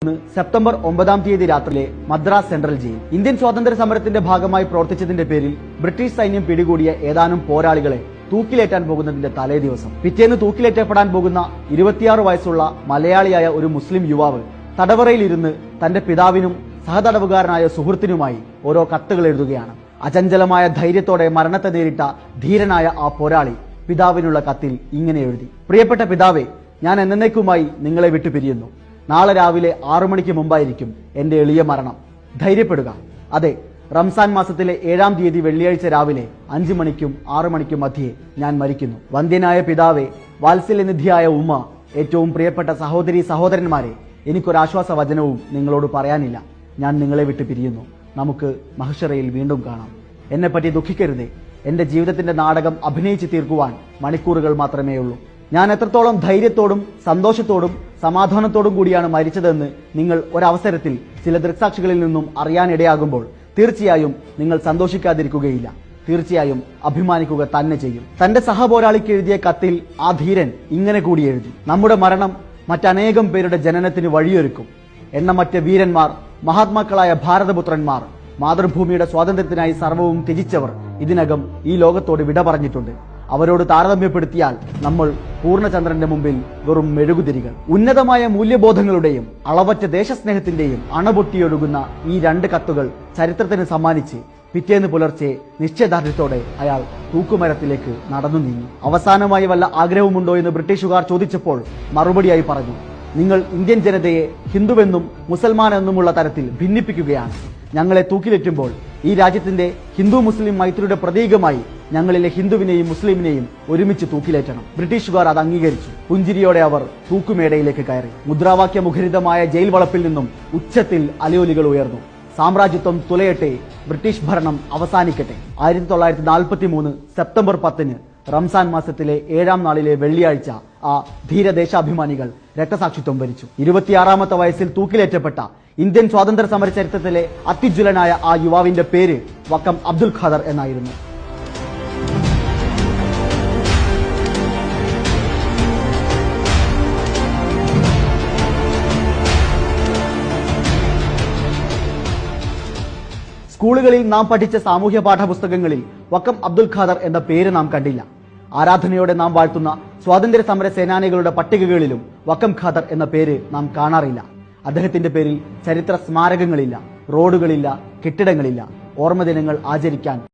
September 9-ാം തീയതി രാത്രിയിലെ Madras central jail. Indian സ്വാതന്ത്ര്യ സമരത്തിന്റെ ഭാഗമായി പ്രവർത്തിച്ചതിന്റെ പേരിൽ ബ്രിട്ടീഷ് സൈന്യം പിടികൂടിയ ഏതാനും പോരാളികളെ തൂക്കിലേറ്റാൻ പോകുന്നതിന്റെ തലേ ദിവസം പിറ്റേന്ന് തൂക്കിലേറ്റപ്പെടാൻ പോകുന്ന 26 വയസ്സുള്ള മലയാളിയായ ഒരു മുസ്ലിം യുവാവ് തടവറയിലിരുന്ന് തന്റെ പിതാവിനും സഹതടവുകാരനായ സുഹൃത്തിനുമായി ഓരോ കത്തുകൾ എഴുതുകയാണ്. അചഞ്ചലമായ ധൈര്യത്തോടെ മരണത്തെ നേരിട്ട ധീരനായ ആ പോരാളി പിതാവിനുള്ള കത്തിൽ ഇങ്ങനെ എഴുതി: പ്രിയപ്പെട്ട പിതാവേ, ഞാൻ എന്നേക്കുമായി നിങ്ങളെ വിട്ടു പിരിയുന്നു. നാളെ രാവിലെ 6 മണിക്ക് മുമ്പായിരിക്കും എന്റെ എളിയ മരണം. ധൈര്യപ്പെടുക. അതെ, റംസാൻ മാസത്തിലെ 7-ാം തീയതി വെള്ളിയാഴ്ച രാവിലെ 5 മണിക്കും 6 മണിക്കും മധ്യേ ഞാൻ മരിക്കുന്നു. വന്ധ്യനായ പിതാവേ, വാത്സല്യനിധിയായ ഉമ്മ, ഏറ്റവും പ്രിയപ്പെട്ട സഹോദരി സഹോദരന്മാരെ, എനിക്കൊരാശ്വാസ വചനവും നിങ്ങളോട് പറയാനില്ല. ഞാൻ നിങ്ങളെ വിട്ടു പിരിയുന്നു. നമുക്ക് മഹ്ശറയിൽ വീണ്ടും കാണാം. എന്നെപ്പറ്റി ദുഃഖിക്കരുതേ. എന്റെ ജീവിതത്തിന്റെ നാടകം അഭിനയിച്ച് തീർക്കുവാൻ മണിക്കൂറുകൾ മാത്രമേ ഉള്ളൂ. ഞാൻ എത്രത്തോളം ധൈര്യത്തോടും സന്തോഷത്തോടും സമാധാനത്തോടും കൂടിയാണ് മരിച്ചതെന്ന് നിങ്ങൾ ഒരവസരത്തിൽ ചില ദൃക്സാക്ഷികളിൽ നിന്നും അറിയാനിടയാകുമ്പോൾ തീർച്ചയായും നിങ്ങൾ സന്തോഷിക്കാതിരിക്കുകയില്ല. തീർച്ചയായും അഭിമാനിക്കുക തന്നെ ചെയ്യും. തന്റെ സഹപോരാളിക്ക് എഴുതിയ കത്തിൽ ആ ധീരൻ ഇങ്ങനെ കൂടി എഴുതി: നമ്മുടെ മരണം മറ്റനേകം പേരുടെ ജനനത്തിന് വഴിയൊരുക്കും. എണ്ണമറ്റ വീരന്മാർ, മഹാത്മാക്കളായ ഭാരതപുത്രന്മാർ, മാതൃഭൂമിയുടെ സ്വാതന്ത്ര്യത്തിനായി സർവവും ത്യജിച്ചവർ ഇതിനകം ഈ ലോകത്തോട് വിട പറഞ്ഞിട്ടുണ്ട്. അവരോട് താരതമ്യപ്പെടുത്തിയാൽ നമ്മൾ പൂർണ്ണചന്ദ്രന്റെ മുമ്പിൽ വെറും മെഴുകുതിരികൾ. ഉന്നതമായ മൂല്യബോധങ്ങളുടെയും അളവറ്റ ദേശസ്നേഹത്തിന്റെയും അണപൊട്ടിയൊഴുകുന്ന ഈ 2 കത്തുകൾ ചരിത്രത്തിന് സമ്മാനിച്ച് പിറ്റേന്ന് പുലർച്ചെ നിശ്ചയദാർഢ്യത്തോടെ അയാൾ തൂക്കുമരത്തിലേക്ക് നടന്നു നീങ്ങി. അവസാനമായി വല്ല ആഗ്രഹവുമുണ്ടോ എന്ന് ബ്രിട്ടീഷുകാർ ചോദിച്ചപ്പോൾ മറുപടിയായി പറഞ്ഞു: നിങ്ങൾ ഇന്ത്യൻ ജനതയെ ഹിന്ദുവെന്നും മുസൽമാൻ എന്നുമുള്ള തരത്തിൽ ഭിന്നിപ്പിക്കുകയാണ്. ഞങ്ങളെ തൂക്കിലേറ്റുമ്പോൾ ഈ രാജ്യത്തിന്റെ ഹിന്ദു മുസ്ലിം മൈത്രിയുടെ പ്രതീകമായി ഞങ്ങളിലെ ഹിന്ദുവിനെയും മുസ്ലിമിനെയും ഒരുമിച്ച് തൂക്കിലേറ്റണം. ബ്രിട്ടീഷുകാർ അത് അംഗീകരിച്ചു. പുഞ്ചിരിയോടെ അവർ തൂക്കുമേടയിലേക്ക് കയറി. മുദ്രാവാക്യ മുഖരിതമായ ജയിൽ വളപ്പിൽ നിന്നും ഉച്ചത്തിൽ അലയൊലികൾ ഉയർന്നു: സാമ്രാജ്യത്വം തുലയട്ടെ, ബ്രിട്ടീഷ് ഭരണം അവസാനിക്കട്ടെ. 1943 സെപ്റ്റംബർ 10-ന് റംസാൻ മാസത്തിലെ 7-ാം നാളിലെ വെള്ളിയാഴ്ച ആ ധീരദേശാഭിമാനികൾ രക്തസാക്ഷിത്വം വരിച്ചു. 26-ാമത്തെ വയസ്സിൽ തൂക്കിലേറ്റപ്പെട്ട ഇന്ത്യൻ സ്വാതന്ത്ര്യ സമര ചരിത്രത്തിലെ അത്യുജ്വലനായ ആ യുവാവിന്റെ പേര് വക്കം അബ്ദുൽ ഖാദർ എന്നായിരുന്നു. സ്കൂളുകളിൽ നാം പഠിച്ച സാമൂഹ്യ പാഠപുസ്തകങ്ങളിൽ വക്കം അബ്ദുൽ ഖാദർ എന്ന പേര് നാം കണ്ടില്ല. ആരാധനയോടെ നാം വാഴ്ത്തുന്ന സ്വാതന്ത്ര്യ സമര സേനാനികളുടെ പട്ടികകളിലും വക്കം ഖാദർ എന്ന പേര് നാം കാണാറില്ല. അദ്ദേഹത്തിന്റെ പേരിൽ ചരിത്ര സ്മാരകങ്ങളില്ല, റോഡുകളില്ല, കെട്ടിടങ്ങളില്ല. ഓർമ്മദിനങ്ങൾ ആചരിക്കാൻ